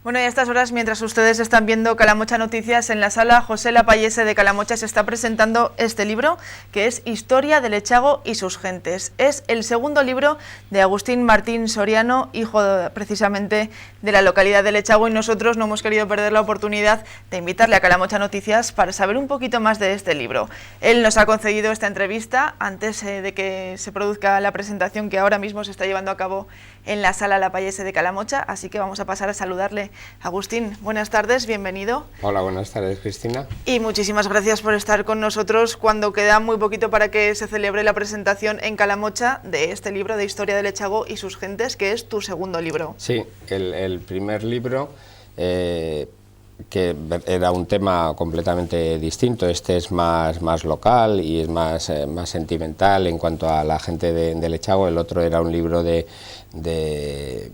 Bueno, y a estas horas, mientras ustedes están viendo Calamocha Noticias en la sala, José Lapallese de Calamocha se está presentando este libro, que es Historia del Lechago y sus gentes. Es el segundo libro de Agustín Martín Soriano, hijo precisamente de la localidad de Lechago, y nosotros no hemos querido perder la oportunidad de invitarle a Calamocha Noticias para saber un poquito más de este libro. Él nos ha concedido esta entrevista antes de que se produzca la presentación que ahora mismo se está llevando a cabo en la sala Lapallese de Calamocha, así que vamos a pasar a saludarle. Agustín, buenas tardes, bienvenido. Hola, buenas tardes, Cristina. Y muchísimas gracias por estar con nosotros cuando queda muy poquito para que se celebre la presentación en Calamocha de este libro de Historia del Lechago y sus gentes, que es tu segundo libro. Sí, el primer libro, que era un tema completamente distinto. Este es más local y es más sentimental en cuanto a la gente de Lechago. El otro era un libro de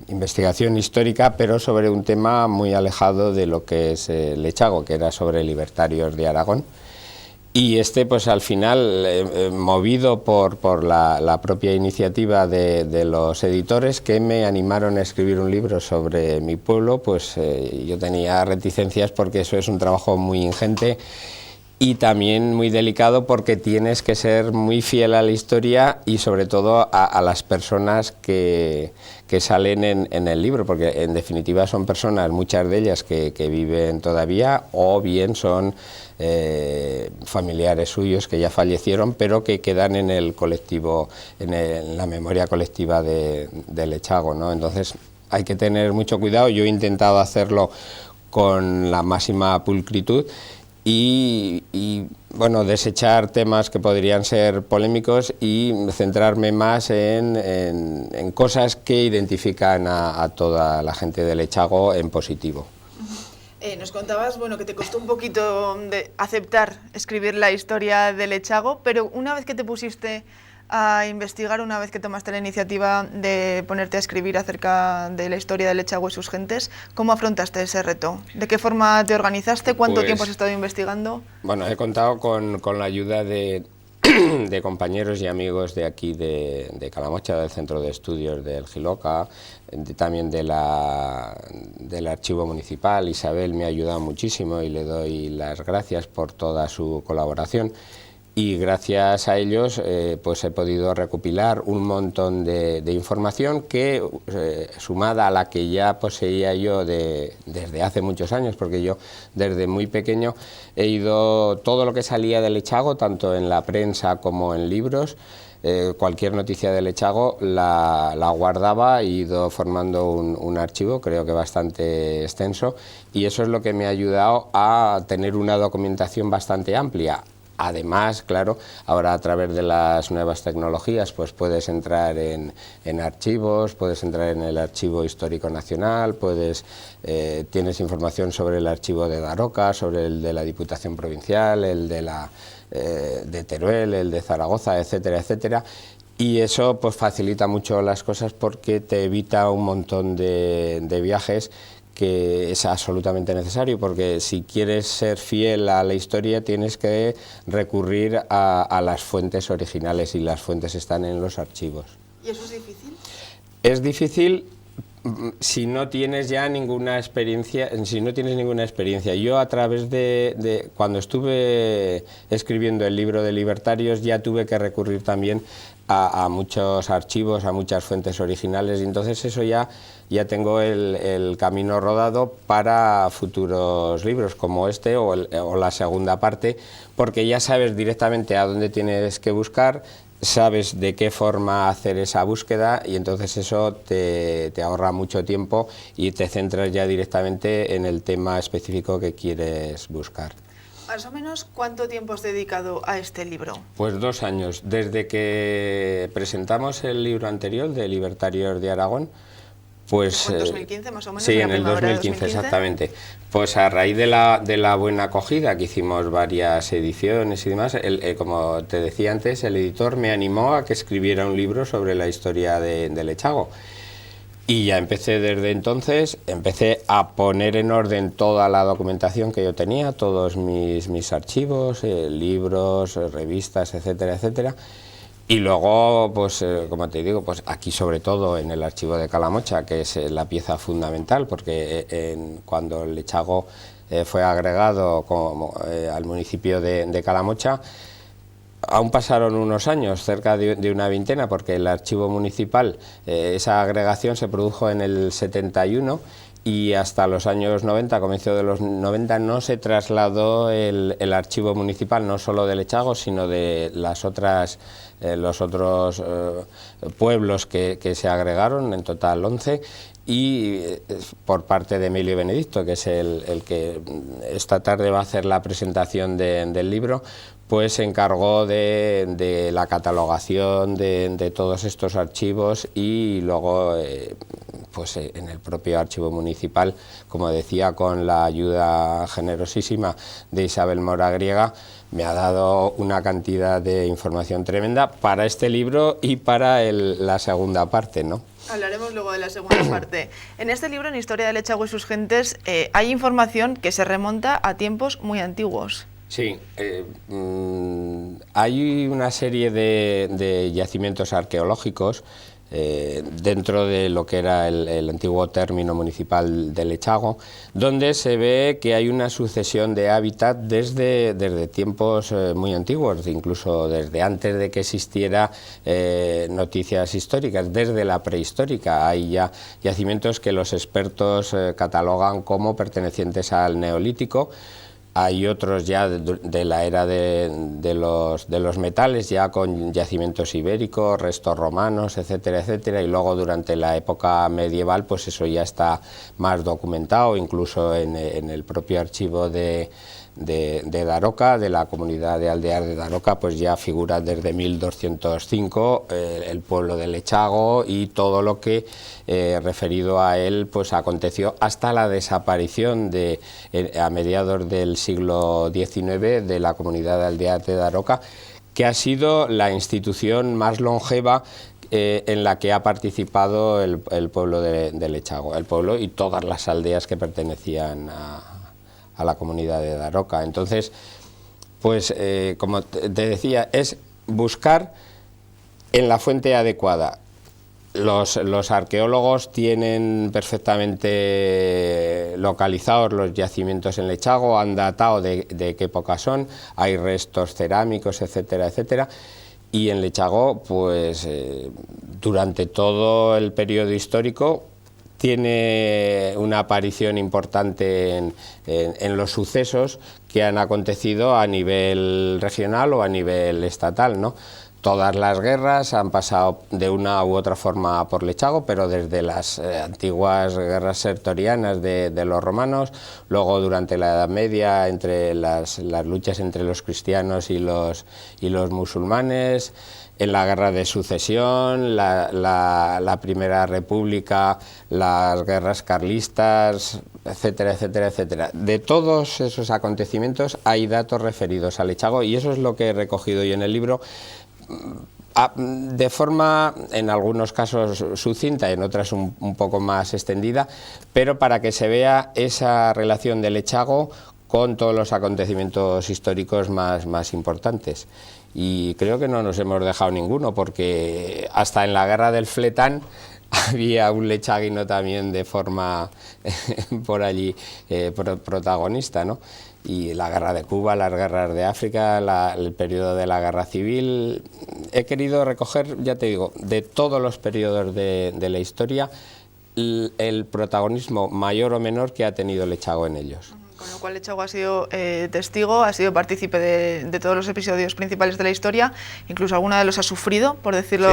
investigación histórica, pero sobre un tema muy alejado de lo que es Lechago, que era sobre libertarios de Aragón. Y este, pues al final, movido por la propia iniciativa de los editores que me animaron a escribir un libro sobre mi pueblo, pues yo tenía reticencias porque eso es un trabajo muy ingente y también muy delicado, porque tienes que ser muy fiel a la historia y sobre todo a las personas que salen en el libro, porque en definitiva son personas, muchas de ellas que viven todavía, o bien son familiares suyos que ya fallecieron, pero que quedan en el colectivo, en la memoria colectiva de Lechago, ¿no? Entonces hay que tener mucho cuidado. Yo he intentado hacerlo con la máxima pulcritud y bueno, desechar temas que podrían ser polémicos y centrarme más en cosas que identifican a toda la gente de Lechago en positivo. Nos contabas, bueno, que te costó un poquito de aceptar escribir la historia de Lechago, pero una vez que te pusiste a investigar, una vez que tomaste la iniciativa de ponerte a escribir acerca de la historia de Lechago y sus gentes, ¿cómo afrontaste ese reto? ¿De qué forma te organizaste? ¿Cuánto tiempo has estado investigando? Bueno, he contado con la ayuda de compañeros y amigos de aquí de Calamocha, del Centro de Estudios del Giloca, también del Archivo Municipal. Isabel me ha ayudado muchísimo y le doy las gracias por toda su colaboración. Y gracias a ellos pues he podido recopilar un montón de información que, sumada a la que ya poseía yo desde hace muchos años, porque yo desde muy pequeño he ido, todo lo que salía de Lechago, tanto en la prensa como en libros, cualquier noticia de Lechago la guardaba, he ido formando un archivo, creo que bastante extenso, y eso es lo que me ha ayudado a tener una documentación bastante amplia. Además, claro, ahora a través de las nuevas tecnologías pues puedes entrar en archivos, puedes entrar en el Archivo Histórico Nacional, tienes información sobre el archivo de Daroca, sobre el de la Diputación Provincial, el de Teruel, el de Zaragoza, etcétera, etcétera. Y eso pues facilita mucho las cosas porque te evita un montón de viajes, que es absolutamente necesario, porque si quieres ser fiel a la historia tienes que recurrir a las fuentes originales, y las fuentes están en los archivos. ¿Y eso es difícil? Es difícil si no tienes ya ninguna experiencia, Yo, a través de cuando estuve escribiendo el libro de Libertarios, ya tuve que recurrir también a muchos archivos, a muchas fuentes originales, y entonces eso ya tengo el camino rodado para futuros libros como este o la segunda parte, porque ya sabes directamente a dónde tienes que buscar, sabes de qué forma hacer esa búsqueda, y entonces eso te ahorra mucho tiempo y te centras ya directamente en el tema específico que quieres buscar. Más o menos, ¿cuánto tiempo has dedicado a este libro? Pues 2 años, desde que presentamos el libro anterior de Libertarios de Aragón. Pues, ¿en 2015 más o menos? Sí, en el 2015, exactamente. Pues a raíz de la buena acogida, que hicimos varias ediciones y demás, como te decía antes, el editor me animó a que escribiera un libro sobre la historia de Lechago. Y ya empecé desde entonces, empecé a poner en orden toda la documentación que yo tenía, todos mis archivos, libros, revistas, etcétera, etcétera. Y luego, pues como te digo, pues aquí sobre todo en el archivo de Calamocha, que es la pieza fundamental, porque cuando el Lechago fue agregado al municipio de Calamocha, aún pasaron unos años, cerca de una veintena, porque el archivo municipal, esa agregación se produjo en el 71, y hasta los años 90, comienzo de los 90, no se trasladó el archivo municipal, no solo de Lechago, sino de los otros pueblos que se agregaron, en total 11, y por parte de Emilio Benedicto, que es el que esta tarde va a hacer la presentación del libro, pues se encargó de la catalogación de todos estos archivos, y luego pues en el propio archivo municipal, como decía, con la ayuda generosísima de Isabel Mora Griega, me ha dado una cantidad de información tremenda para este libro y para la segunda parte, ¿no? Hablaremos luego de la segunda parte. En este libro, en Historia del Lechago y sus gentes, hay información que se remonta a tiempos muy antiguos. Sí, hay una serie de yacimientos arqueológicos dentro de lo que era el antiguo término municipal de Lechago, donde se ve que hay una sucesión de hábitat desde tiempos muy antiguos, incluso desde antes de que existiera noticias históricas, desde la prehistórica. Hay ya yacimientos que los expertos catalogan como pertenecientes al Neolítico. Hay otros ya de la era de los metales, ya con yacimientos ibéricos, restos romanos, etcétera, etcétera, y luego durante la época medieval pues eso ya está más documentado, incluso en el propio archivo de Daroca, de la comunidad de aldeas de Daroca, pues ya figura desde 1205 el pueblo de Lechago y todo lo que referido a él pues aconteció hasta la desaparición a mediados del siglo XIX de la comunidad de aldeas de Daroca, que ha sido la institución más longeva en la que ha participado el pueblo de Lechago, el pueblo y todas las aldeas que pertenecían a la comunidad de Daroca. Entonces, pues como te decía, es buscar en la fuente adecuada. Los arqueólogos tienen perfectamente localizados los yacimientos en Lechago, han datado de qué época son, hay restos cerámicos, etcétera, etcétera. Y en Lechago, pues durante todo el periodo histórico, tiene una aparición importante en los sucesos que han acontecido a nivel regional o a nivel estatal, ¿no? Todas las guerras han pasado de una u otra forma por Lechago, pero desde las antiguas guerras sertorianas de los romanos, luego durante la Edad Media entre las luchas entre los cristianos y los musulmanes, en la guerra de sucesión, la Primera República, las guerras carlistas, etcétera, etcétera, etcétera. De todos esos acontecimientos hay datos referidos a Lechago, y eso es lo que he recogido yo en el libro, de forma, en algunos casos sucinta, en otras un poco más extendida, pero para que se vea esa relación de Lechago con todos los acontecimientos históricos más importantes. Y creo que no nos hemos dejado ninguno, porque hasta en la guerra del Fletán había un lechaguino también de forma por allí protagonista, ¿no? Y la guerra de Cuba, las guerras de África, el periodo de la guerra civil. He querido recoger, ya te digo, de todos los periodos de la historia, el protagonismo mayor o menor que ha tenido Lechago en ellos. Con lo cual Lechago ha sido testigo, ha sido partícipe de todos los episodios principales de la historia, incluso alguno de los ha sufrido, por decirlo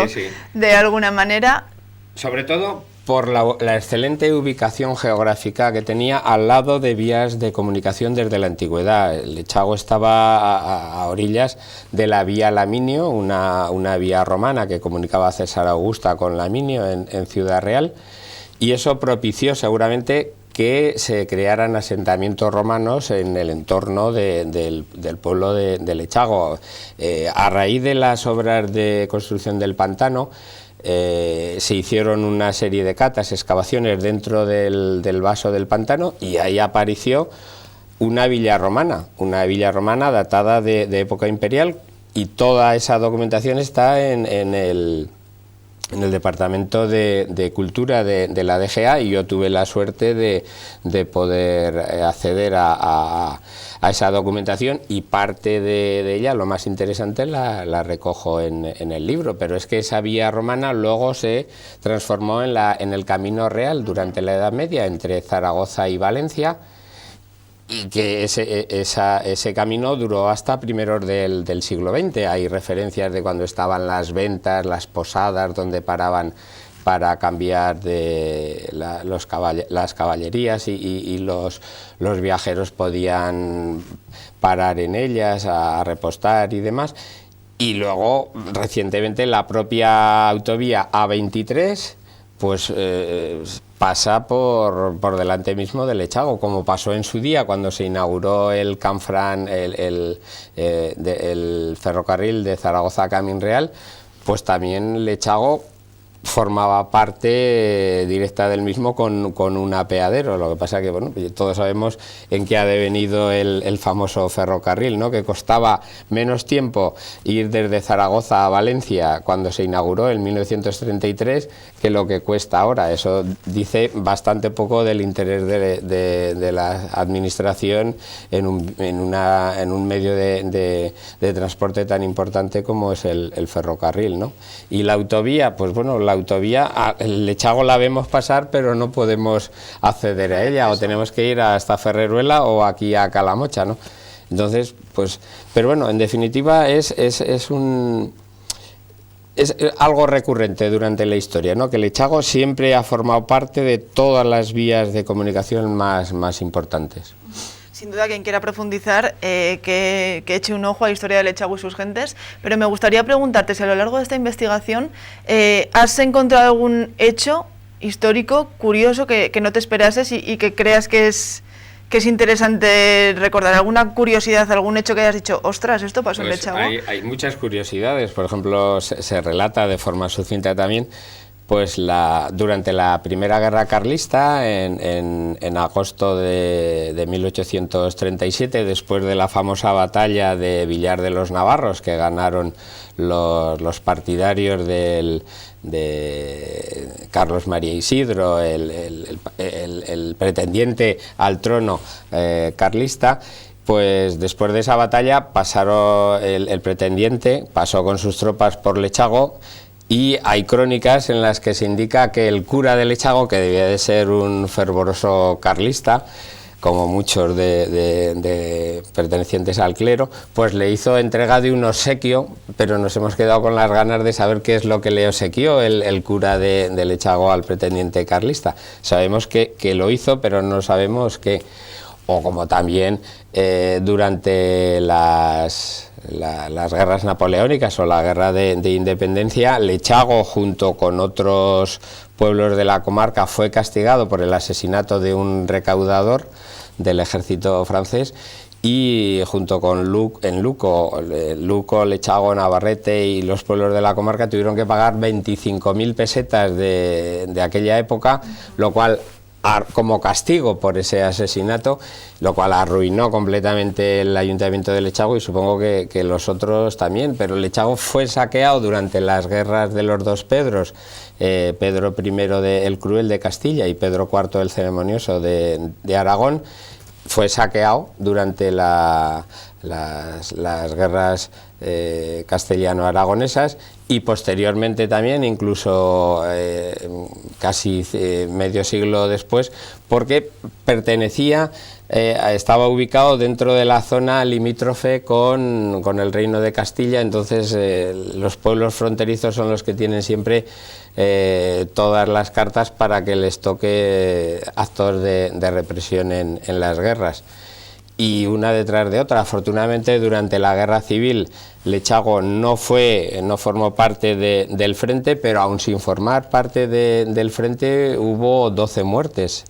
de alguna manera. Sobre todo por la excelente ubicación geográfica que tenía al lado de vías de comunicación desde la antigüedad. Lechago estaba a orillas de la vía Laminio, una vía romana que comunicaba a César Augusta con Laminio en Ciudad Real, y eso propició seguramente que se crearan asentamientos romanos en el entorno del pueblo de Lechago. A raíz de las obras de construcción del pantano, se hicieron una serie de catas, excavaciones dentro del vaso del pantano, y ahí apareció una villa romana datada de época imperial, y toda esa documentación está en el Departamento de Cultura de la DGA, y yo tuve la suerte de poder acceder a esa documentación, y parte de ella, lo más interesante, la recojo en el libro. Pero es que esa vía romana luego se transformó en el camino real durante la Edad Media entre Zaragoza y Valencia, y que ese camino duró hasta primeros del siglo XX. Hay referencias de cuando estaban las ventas, las posadas, donde paraban para cambiar las caballerías, y los viajeros podían parar en ellas a repostar y demás. Y luego, recientemente, la propia autovía A23, pues pasa por delante mismo del Lechago, como pasó en su día cuando se inauguró el Canfrán, el ferrocarril de Zaragoza a Camín Real. Pues también Lechago formaba parte directa del mismo con un apeadero. Lo que pasa que, bueno, todos sabemos en qué ha devenido el famoso ferrocarril, ¿no? Que costaba menos tiempo ir desde Zaragoza a Valencia cuando se inauguró en 1933 que lo que cuesta ahora. Eso dice bastante poco del interés de la administración en un medio de transporte tan importante como es el ferrocarril, ¿no? Y la autovía, pues bueno, la autovía, el Lechago la vemos pasar, pero no podemos acceder a ella, o tenemos que ir hasta Ferreruela o aquí a Calamocha, ¿no? Entonces, pues, pero bueno, en definitiva es algo recurrente durante la historia, ¿no? Que el Lechago siempre ha formado parte de todas las vías de comunicación más importantes. Sin duda, quien quiera profundizar, que eche un ojo a la historia del Lechago y sus gentes, pero me gustaría preguntarte si a lo largo de esta investigación has encontrado algún hecho histórico curioso que no te esperases y que creas que es interesante recordar, alguna curiosidad, algún hecho que hayas dicho, ostras, esto pasó en Lechago. Hay muchas curiosidades. Por ejemplo, se relata de forma sucinta también, pues durante la Primera Guerra Carlista, en agosto de 1837, después de la famosa batalla de Villar de los Navarros, que ganaron los partidarios de Carlos María Isidro, el pretendiente al trono carlista, pues después de esa batalla pasaron el pretendiente pasó con sus tropas por Lechago. Y hay crónicas en las que se indica que el cura de Lechago, que debía de ser un fervoroso carlista, como muchos de pertenecientes al clero, pues le hizo entrega de un obsequio, pero nos hemos quedado con las ganas de saber qué es lo que le obsequió el cura de Lechago al pretendiente carlista. Sabemos que lo hizo, pero no sabemos qué. O como también durante las guerras napoleónicas o la guerra de independencia, Lechago, junto con otros pueblos de la comarca, fue castigado por el asesinato de un recaudador del ejército francés, y junto con Luco, Lechago, Navarrete y los pueblos de la comarca tuvieron que pagar 25.000 pesetas de aquella época, lo cual, como castigo por ese asesinato, lo cual arruinó completamente el ayuntamiento de Lechago, y supongo que los otros también. Pero Lechago fue saqueado durante las guerras de los dos Pedros, Pedro I el Cruel de Castilla y Pedro IV el Ceremonioso de Aragón. Fue saqueado durante las guerras castellano-aragonesas, y posteriormente también, incluso casi medio siglo después, porque estaba ubicado dentro de la zona limítrofe con el Reino de Castilla. Entonces los pueblos fronterizos son los que tienen siempre todas las cartas para que les toque actos de represión en las guerras, y una detrás de otra. Afortunadamente, durante la Guerra Civil, Lechago no formó parte del frente, pero aún sin formar parte del frente hubo 12 muertes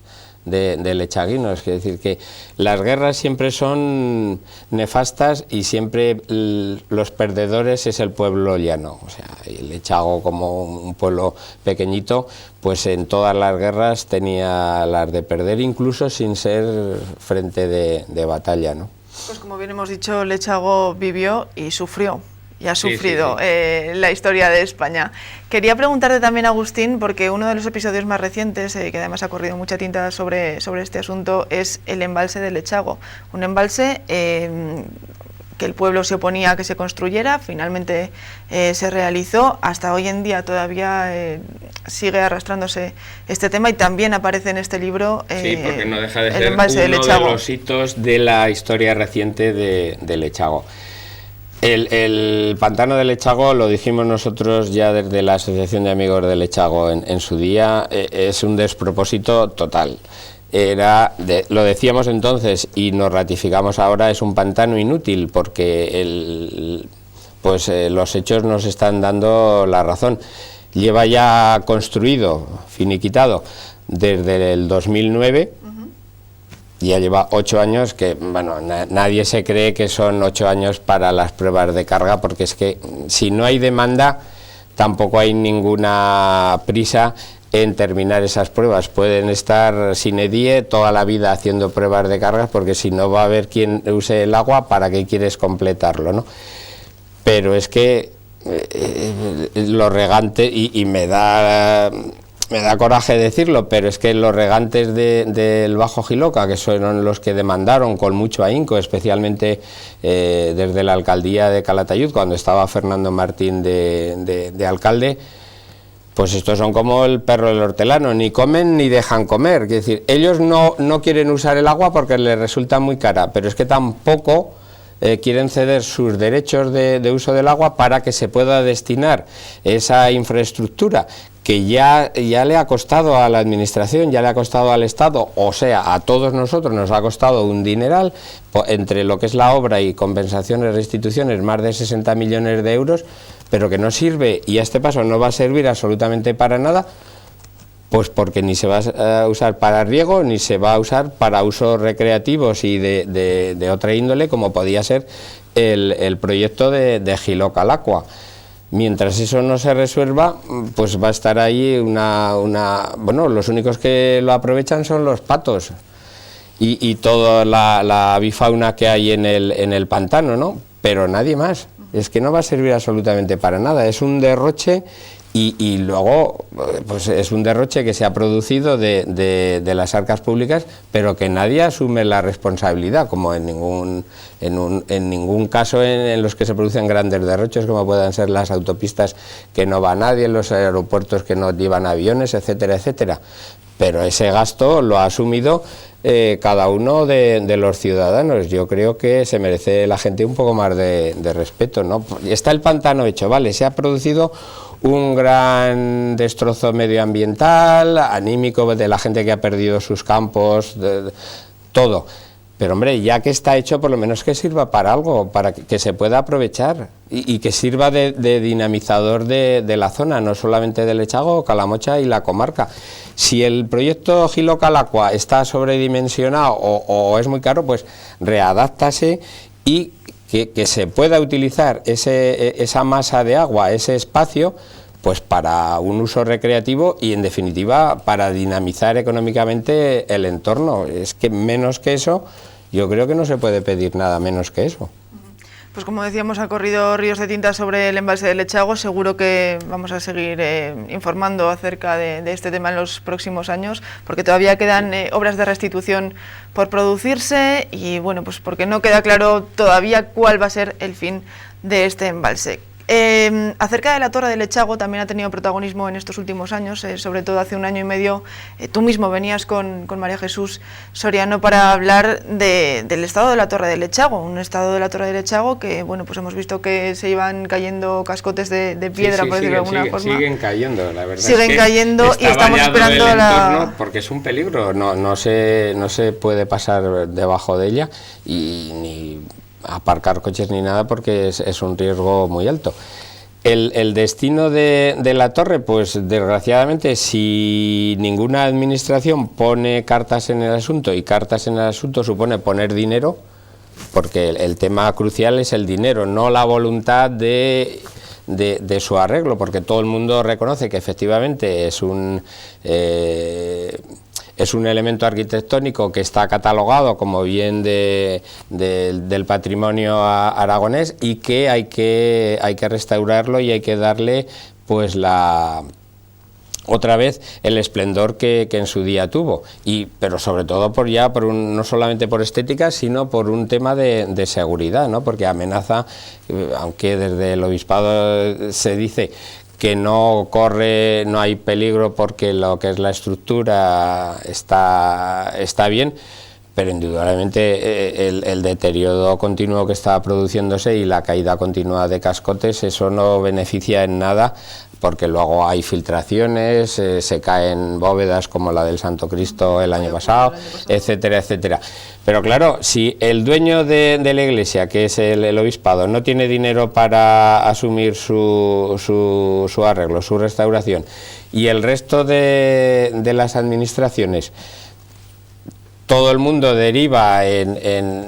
de lechaguinos. Es decir, que las guerras siempre son nefastas y siempre los perdedores es el pueblo llano. O sea, Lechago, como un pueblo pequeñito, pues en todas las guerras tenía las de perder, incluso sin ser frente de batalla, ¿no? Pues como bien hemos dicho, Lechago vivió y sufrió y ha sufrido la historia de España. Quería preguntarte también, Agustín, porque uno de los episodios más recientes, que además ha corrido mucha tinta sobre este asunto, es el embalse del Lechago. Un embalse que el pueblo se oponía a que se construyera, finalmente se realizó. Hasta hoy en día todavía sigue arrastrándose este tema y también aparece en este libro sí, porque no deja de ser el embalse del uno Lechago. de los hitos de la historia reciente de Lechago. El pantano de Lechago, lo dijimos nosotros ya desde la Asociación de Amigos de Lechago en su día, es un despropósito total. Lo decíamos entonces y nos ratificamos ahora, es un pantano inútil porque los hechos nos están dando la razón. Lleva ya construido, finiquitado, desde el 2009, ya lleva 8 años, que bueno, nadie se cree que son 8 años para las pruebas de carga, porque es que si no hay demanda, tampoco hay ninguna prisa en terminar esas pruebas. Pueden estar sine die toda la vida haciendo pruebas de cargas, porque si no va a haber quien use el agua, ¿para qué quieres completarlo, no? Pero es que los regantes, y me da coraje decirlo, pero es que los regantes del Bajo Jiloca, que son los que demandaron con mucho ahínco, especialmente desde la alcaldía de Calatayud, cuando estaba Fernando Martín de alcalde, pues estos son como el perro del hortelano, ni comen ni dejan comer. Es decir, ellos no quieren usar el agua porque les resulta muy cara, pero es que tampoco quieren ceder sus derechos de uso del agua para que se pueda destinar esa infraestructura que ya le ha costado a la administración, ya le ha costado al Estado, o sea, a todos nosotros nos ha costado un dineral, entre lo que es la obra y compensaciones, restituciones, más de 60 millones de euros, pero que no sirve, y a este paso no va a servir absolutamente para nada, pues porque ni se va a usar para riego, ni se va a usar para usos recreativos y de otra índole, como podía ser el proyecto de Jiloca al Aqua. Mientras eso no se resuelva, pues va a estar ahí bueno, los únicos que lo aprovechan son los patos y toda la avifauna que hay en el pantano, ¿no? Pero nadie más. Es que no va a servir absolutamente para nada, es un derroche y luego pues es un derroche que se ha producido de las arcas públicas, pero que nadie asume la responsabilidad, como en ningún caso en los que se producen grandes derroches, como puedan ser las autopistas que no va nadie, los aeropuertos que no llevan aviones, etcétera, etcétera. Pero ese gasto lo ha asumido cada uno de los ciudadanos. Yo creo que se merece la gente un poco más de respeto, ¿no? Está el pantano hecho, vale, se ha producido un gran destrozo medioambiental, anímico de la gente que ha perdido sus campos, todo. Pero hombre, ya que está hecho, por lo menos que sirva para algo, para que se pueda aprovechar y que sirva de dinamizador de la zona, no solamente del Lechago, Calamocha y la comarca. Si el proyecto Jiloca al Aqua está sobredimensionado o es muy caro, pues readáptase y que se pueda utilizar esa masa de agua, ese espacio, pues para un uso recreativo y en definitiva para dinamizar económicamente el entorno. Es que menos que eso, yo creo que no se puede pedir nada menos que eso. Pues como decíamos, ha corrido ríos de tinta sobre el embalse del Lechago. Seguro que vamos a seguir informando acerca de este tema en los próximos años, porque todavía quedan obras de restitución por producirse y bueno, pues porque no queda claro todavía cuál va a ser el fin de este embalse. Acerca de la Torre del Lechago también ha tenido protagonismo en estos últimos años, sobre todo hace un año y medio. Tú mismo venías con María Jesús Soriano para hablar del estado de la Torre del Lechago, un estado de la Torre del Lechago que, bueno, pues hemos visto que se iban cayendo cascotes de piedra, por decirlo de alguna forma. Siguen cayendo, la verdad. Siguen cayendo y estamos esperando entorno, porque es un peligro, no se puede pasar debajo de ella y ni aparcar coches ni nada, porque es un riesgo muy alto. El destino de la torre, pues desgraciadamente, si ninguna administración pone cartas en el asunto, y cartas en el asunto supone poner dinero, porque el tema crucial es el dinero, no la voluntad de su arreglo, porque todo el mundo reconoce que efectivamente es es un elemento arquitectónico que está catalogado como bien del patrimonio aragonés y que hay que restaurarlo y hay que darle pues otra vez el esplendor que en su día tuvo, pero sobre todo no solamente por estética, sino por un tema de seguridad, ¿no? Porque amenaza, aunque desde el obispado se dice que no hay peligro porque lo que es la estructura está bien, pero indudablemente el deterioro continuo que está produciéndose y la caída continua de cascotes, eso no beneficia en nada, porque luego hay filtraciones, se caen bóvedas como la del Santo Cristo el año pasado, etcétera, etcétera. Pero claro, si el dueño de la iglesia, que es el obispado, no tiene dinero para asumir su arreglo, su restauración, y el resto de las administraciones, todo el mundo deriva en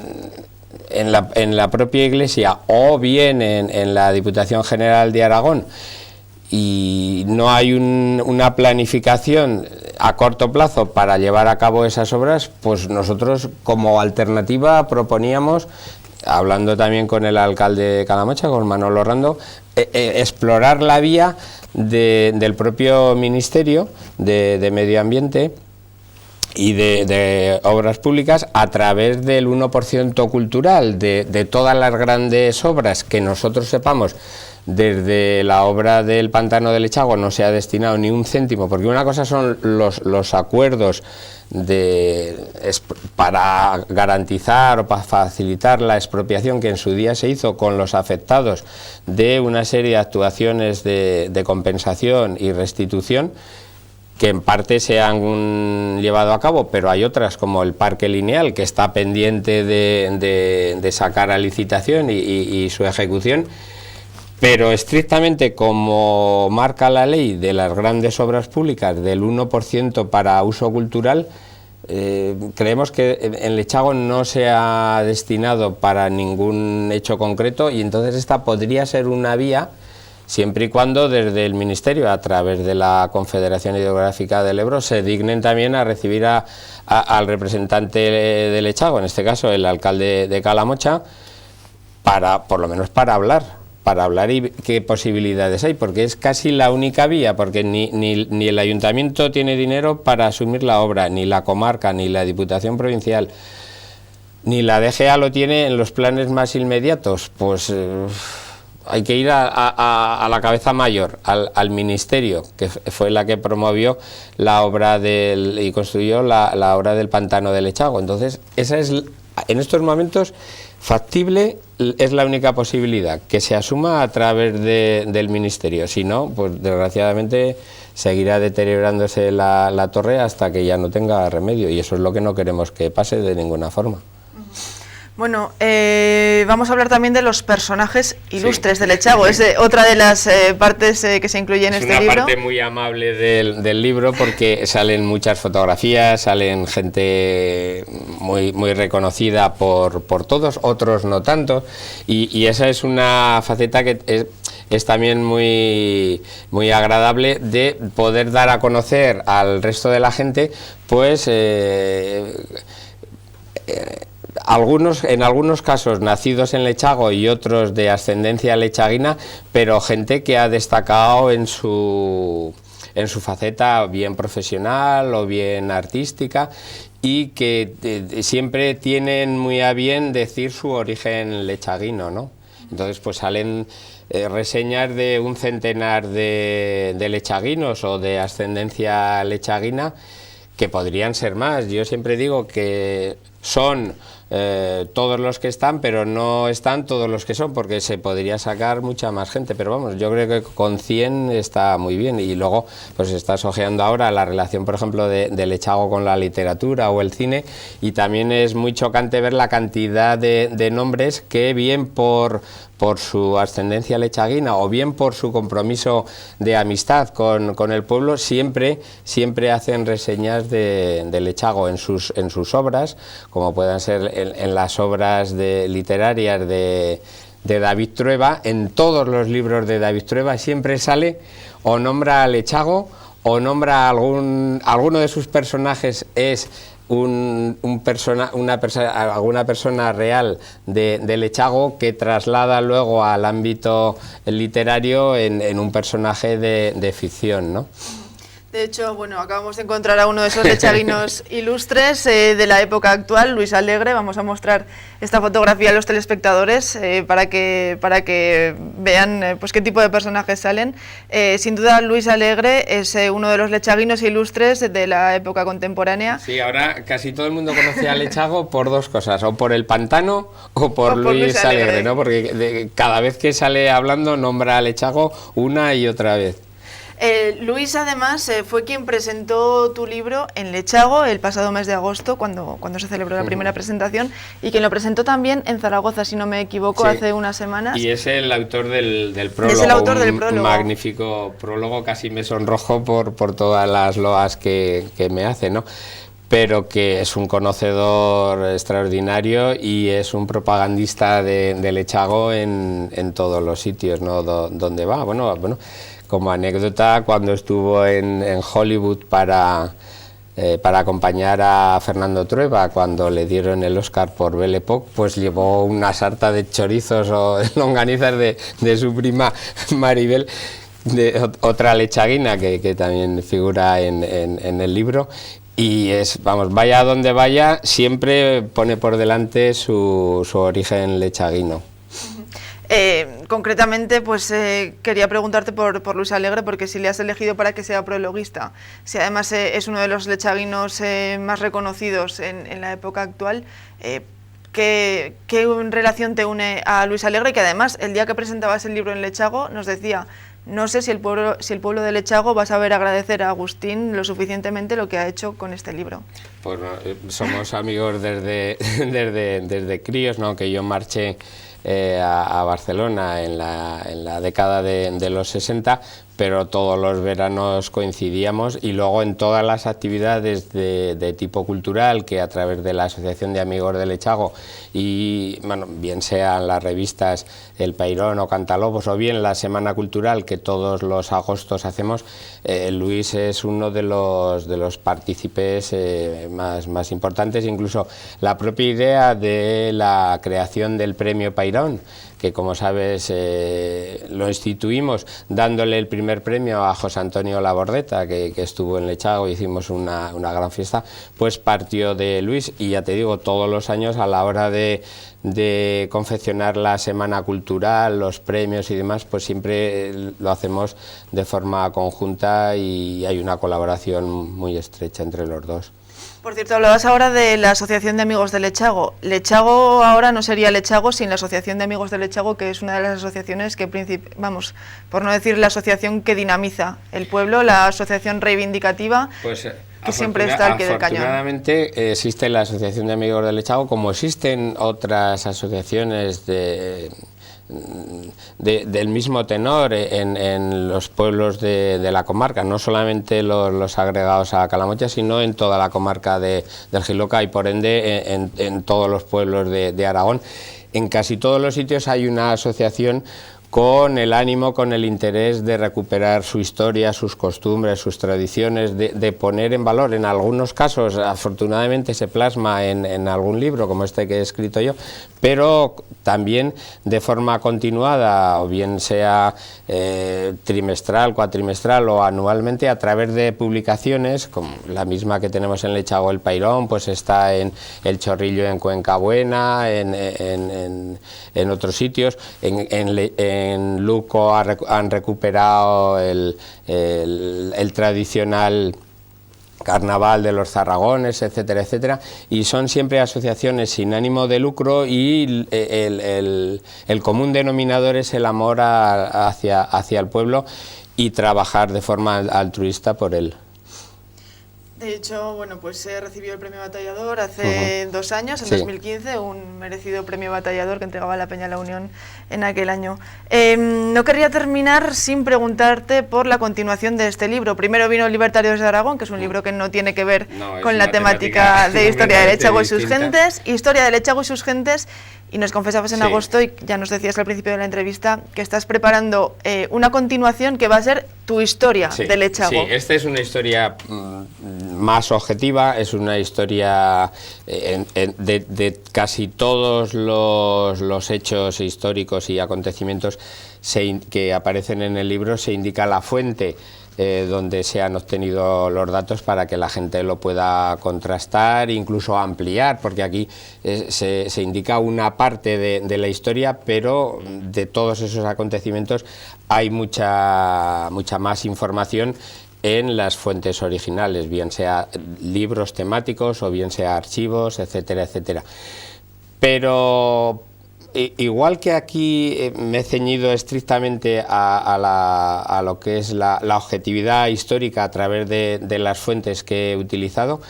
la propia iglesia o bien en la Diputación General de Aragón, y no hay una planificación a corto plazo para llevar a cabo esas obras, pues nosotros como alternativa proponíamos, hablando también con el alcalde de Calamocha, con Manolo Rando, explorar la vía del propio Ministerio de Medio Ambiente y de obras públicas a través del 1% cultural de todas las grandes obras que nosotros sepamos. Desde la obra del Pantano del Lechago no se ha destinado ni un céntimo, porque una cosa son los acuerdos para garantizar o para facilitar la expropiación que en su día se hizo con los afectados de una serie de actuaciones de compensación y restitución, que en parte se han llevado a cabo, pero hay otras como el Parque Lineal, que está pendiente de sacar a licitación y su ejecución. Pero estrictamente, como marca la ley de las grandes obras públicas del 1% para uso cultural, creemos que en Lechago no se ha destinado para ningún hecho concreto, y entonces esta podría ser una vía, siempre y cuando desde el Ministerio, a través de la Confederación Hidrográfica del Ebro, se dignen también a recibir al representante de Lechago, en este caso el alcalde de Calamocha, por lo menos para hablar y qué posibilidades hay, porque es casi la única vía, porque ni el ayuntamiento tiene dinero para asumir la obra, ni la comarca, ni la Diputación Provincial, ni la DGA lo tiene en los planes más inmediatos. Pues hay que ir a la cabeza mayor, al Ministerio, que fue la que promovió la obra y construyó la obra del Pantano del Lechago. Entonces, esa es, en estos momentos, factible, es la única posibilidad, que se asuma a través del Ministerio. Si no, pues desgraciadamente seguirá deteriorándose la torre hasta que ya no tenga remedio, y eso es lo que no queremos que pase de ninguna forma. Bueno, vamos a hablar también de los personajes ilustres del Lechago. Es otra de las partes que se incluye en este libro. Es una parte muy amable del libro, porque salen muchas fotografías, salen gente muy reconocida por todos, otros no tanto, y esa es una faceta que es también muy agradable, de poder dar a conocer al resto de la gente, pues en algunos casos nacidos en Lechago y otros de ascendencia lechaguina, pero gente que ha destacado en su faceta bien profesional o bien artística, y que siempre tienen muy a bien decir su origen lechaguino, ¿no? Entonces pues salen reseñas de un centenar de lechaguinos o de ascendencia lechaguina, que podrían ser más. Yo siempre digo que son todos los que están, pero no están todos los que son, porque se podría sacar mucha más gente, pero vamos, yo creo que con 100 está muy bien. Y luego pues estás ojeando ahora la relación, por ejemplo, de Lechago con la literatura o el cine, y también es muy chocante ver la cantidad de nombres que, bien por su ascendencia lechaguina o bien por su compromiso de amistad con el pueblo, siempre hacen reseñas de Lechago en sus obras, como puedan ser en las obras literarias de David Trueba. En todos los libros de David Trueba siempre sale o nombra a Lechago o nombra alguno de sus personajes es alguna persona real del Echago que traslada luego al ámbito literario en un personaje de ficción, ¿no? De hecho, bueno, acabamos de encontrar a uno de esos lechaguinos ilustres de la época actual, Luis Alegre. Vamos a mostrar esta fotografía a los telespectadores para que vean pues qué tipo de personajes salen. Sin duda, Luis Alegre es uno de los lechaguinos ilustres de la época contemporánea. Sí, ahora casi todo el mundo conoce al Echago por dos cosas, o por el pantano o por Luis Alegre, ¿no? Porque cada vez que sale hablando nombra al Echago una y otra vez. Luis, además, fue quien presentó tu libro en Lechago el pasado mes de agosto, cuando se celebró la primera presentación, y quien lo presentó también en Zaragoza, si no me equivoco, sí, hace unas semanas. Y es el autor del prólogo. Es el autor del prólogo. Un magnífico prólogo, casi me sonrojo por todas las loas que me hace, ¿no? Pero que es un conocedor extraordinario y es un propagandista del Echago en todos los sitios, ¿no? Donde va. Bueno, como anécdota, cuando estuvo en Hollywood para acompañar a Fernando Trueba, cuando le dieron el Oscar por Belle Époque, pues llevó una sarta de chorizos o longanizas de su prima Maribel, de otra lechaguina que también figura en el libro. Y vaya donde vaya, siempre pone por delante su origen lechaguino. Concretamente, pues quería preguntarte por Luis Alegre, porque si le has elegido para que sea prologuista, si además es uno de los lechaguinos más reconocidos en la época actual, ¿qué relación te une a Luis Alegre? Que además, el día que presentabas el libro en Lechago, nos decía: no sé si el pueblo de Lechago va a saber agradecer a Agustín lo suficientemente lo que ha hecho con este libro. Pues somos amigos desde críos, ¿no? Que yo marché a Barcelona en la década de los 60, pero todos los veranos coincidíamos, y luego en todas las actividades de tipo cultural que a través de la Asociación de Amigos del Echago, y bueno, bien sean las revistas El Pairón o Cantalobos, o bien la Semana Cultural que todos los agostos hacemos, Luis es uno de los partícipes más importantes. Incluso la propia idea de la creación del premio Pairón, que como sabes lo instituimos dándole el primer premio a José Antonio Labordeta, que estuvo en Lechago, hicimos una gran fiesta, pues partió de Luis. Y ya te digo, todos los años a la hora de confeccionar la Semana Cultural, los premios y demás, pues siempre lo hacemos de forma conjunta y hay una colaboración muy estrecha entre los dos. Por cierto, hablabas ahora de la Asociación de Amigos de Lechago. Lechago ahora no sería Lechago sin la Asociación de Amigos de Lechago, que es una de las asociaciones que, por no decir la asociación que dinamiza el pueblo, la asociación reivindicativa, pues, que siempre está al pie del cañón. Afortunadamente existe la Asociación de Amigos de Lechago, como existen otras asociaciones del mismo tenor en los pueblos de la comarca, no solamente los agregados a Calamocha, sino en toda la comarca del Jiloca y por ende en todos los pueblos de Aragón. En casi todos los sitios hay una asociación con el ánimo, con el interés de recuperar su historia, sus costumbres, sus tradiciones, de poner en valor. En algunos casos, afortunadamente, se plasma en algún libro, como este que he escrito yo, pero también de forma continuada, o bien sea trimestral, cuatrimestral o anualmente, a través de publicaciones, como la misma que tenemos en Lechago El Pairón, pues está en El Chorrillo en Cuenca Buena, en otros sitios, en Luco han recuperado el tradicional carnaval de los Zarragones, etcétera, etcétera, y son siempre asociaciones sin ánimo de lucro, y el común denominador es el amor hacia el pueblo y trabajar de forma altruista por él. De hecho, bueno, pues recibió el premio Batallador hace 2 años, en 2015, un merecido premio Batallador que entregaba la Peña La Unión en aquel año. No querría terminar sin preguntarte por la continuación de este libro. Primero vino Libertarios de Aragón, que es un libro que no tiene que ver con la temática de Historia de Lechago y sus gentes, Y nos confesabas en Sí. agosto, y ya nos decías al principio de la entrevista, que estás preparando una continuación que va a ser tu historia Sí, del Lechago. sí, esta es una historia más objetiva, es una historia de casi todos los hechos históricos y acontecimientos que aparecen en el libro, se indica la fuente donde se han obtenido los datos para que la gente lo pueda contrastar, incluso ampliar, porque aquí se indica una parte de la historia, pero de todos esos acontecimientos hay mucha más información en las fuentes originales, bien sea libros temáticos o bien sea archivos, etcétera, etcétera. Pero igual que aquí me he ceñido estrictamente a lo que es la objetividad histórica a través de las fuentes que he utilizado,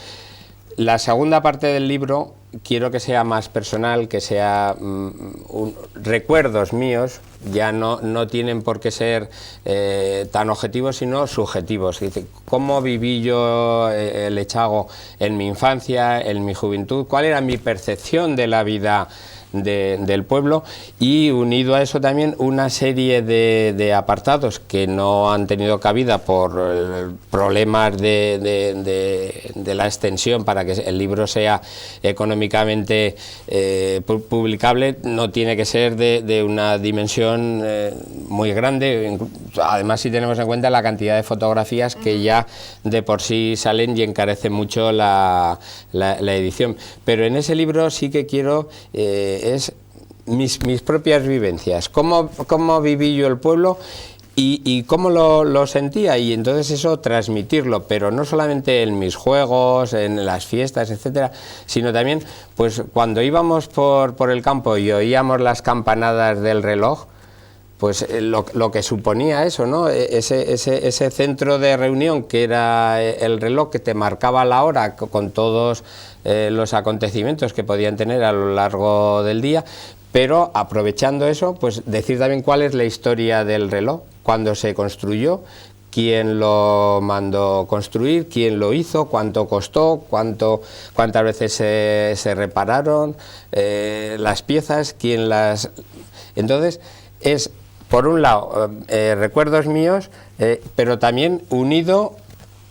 la segunda parte del libro quiero que sea más personal, que sea recuerdos míos, ya no tienen por qué ser tan objetivos, sino subjetivos. Dice, ¿cómo viví yo el Lechago en mi infancia, en mi juventud? ¿Cuál era mi percepción de la vida del pueblo? Y unido a eso también una serie de apartados que no han tenido cabida por problemas de la extensión para que el libro sea económicamente publicable. No tiene que ser de una dimensión muy grande, además si tenemos en cuenta la cantidad de fotografías que ya de por sí salen y encarece mucho la edición. Pero en ese libro sí que quiero es mis propias vivencias, cómo viví yo el pueblo y cómo lo sentía, y entonces eso transmitirlo, pero no solamente en mis juegos, en las fiestas, etcétera, sino también pues cuando íbamos por el campo y oíamos las campanadas del reloj, pues lo que suponía eso, ¿no? Ese centro de reunión que era el reloj que te marcaba la hora con todos los acontecimientos que podían tener a lo largo del día, pero aprovechando eso, pues decir también cuál es la historia del reloj, cuándo se construyó, quién lo mandó construir, quién lo hizo, cuánto costó, cuántas veces se repararon las piezas, quién las... Entonces, es... por un lado, recuerdos míos, pero también unido,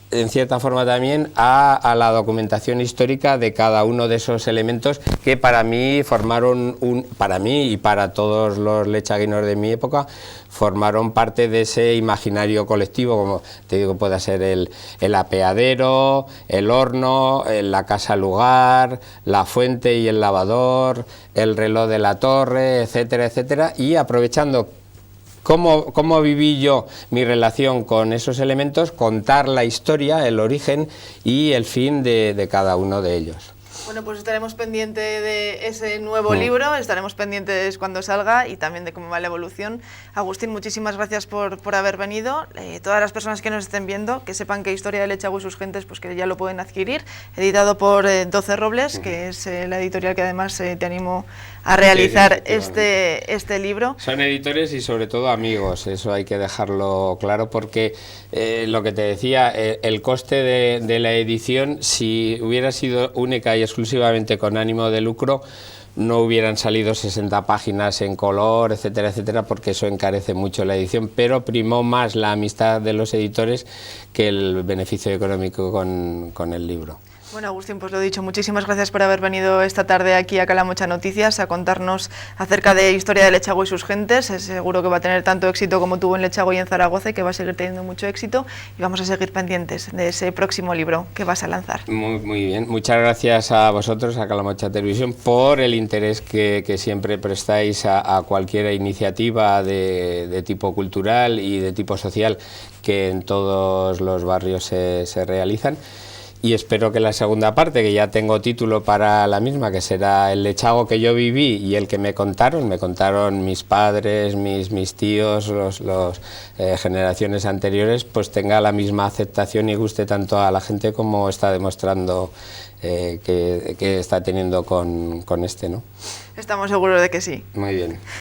en cierta forma también, a la documentación histórica de cada uno de esos elementos que para mí formaron, para mí y para todos los lechaguinos de mi época, formaron parte de ese imaginario colectivo, como te digo, puede ser el apeadero, el horno, la casa lugar, la fuente y el lavador, el reloj de la torre, etcétera, etcétera, y aprovechando ¿cómo viví yo mi relación con esos elementos? Contar la historia, el origen y el fin de cada uno de ellos. Bueno, pues estaremos pendientes de ese nuevo libro, estaremos pendientes cuando salga y también de cómo va la evolución. Agustín, muchísimas gracias por haber venido. Todas las personas que nos estén viendo, que sepan que Historia del Lechago y sus gentes, pues que ya lo pueden adquirir, editado por 12 Robles, que es la editorial que además te animo a realizar este libro. Son editores y sobre todo amigos, eso hay que dejarlo claro, porque lo que te decía, el coste de la edición, si hubiera sido única y exclusivamente con ánimo de lucro, no hubieran salido 60 páginas en color, etcétera, etcétera, porque eso encarece mucho la edición, pero primó más la amistad de los editores que el beneficio económico con el libro. Bueno, Agustín, pues lo dicho, muchísimas gracias por haber venido esta tarde aquí a Calamocha Noticias a contarnos acerca de Historia de Lechago y sus gentes. Seguro que va a tener tanto éxito como tuvo en Lechago y en Zaragoza, y que va a seguir teniendo mucho éxito, y vamos a seguir pendientes de ese próximo libro que vas a lanzar. Muy bien, muchas gracias a vosotros, a Calamocha Televisión, por el interés que siempre prestáis a cualquier iniciativa de tipo cultural y de tipo social que en todos los barrios se realizan. Y espero que la segunda parte, que ya tengo título para la misma, que será el Lechago que yo viví y el que me contaron mis padres, mis tíos, los generaciones anteriores, pues tenga la misma aceptación y guste tanto a la gente como está demostrando que está teniendo con este, ¿no? Estamos seguros de que sí. Muy bien.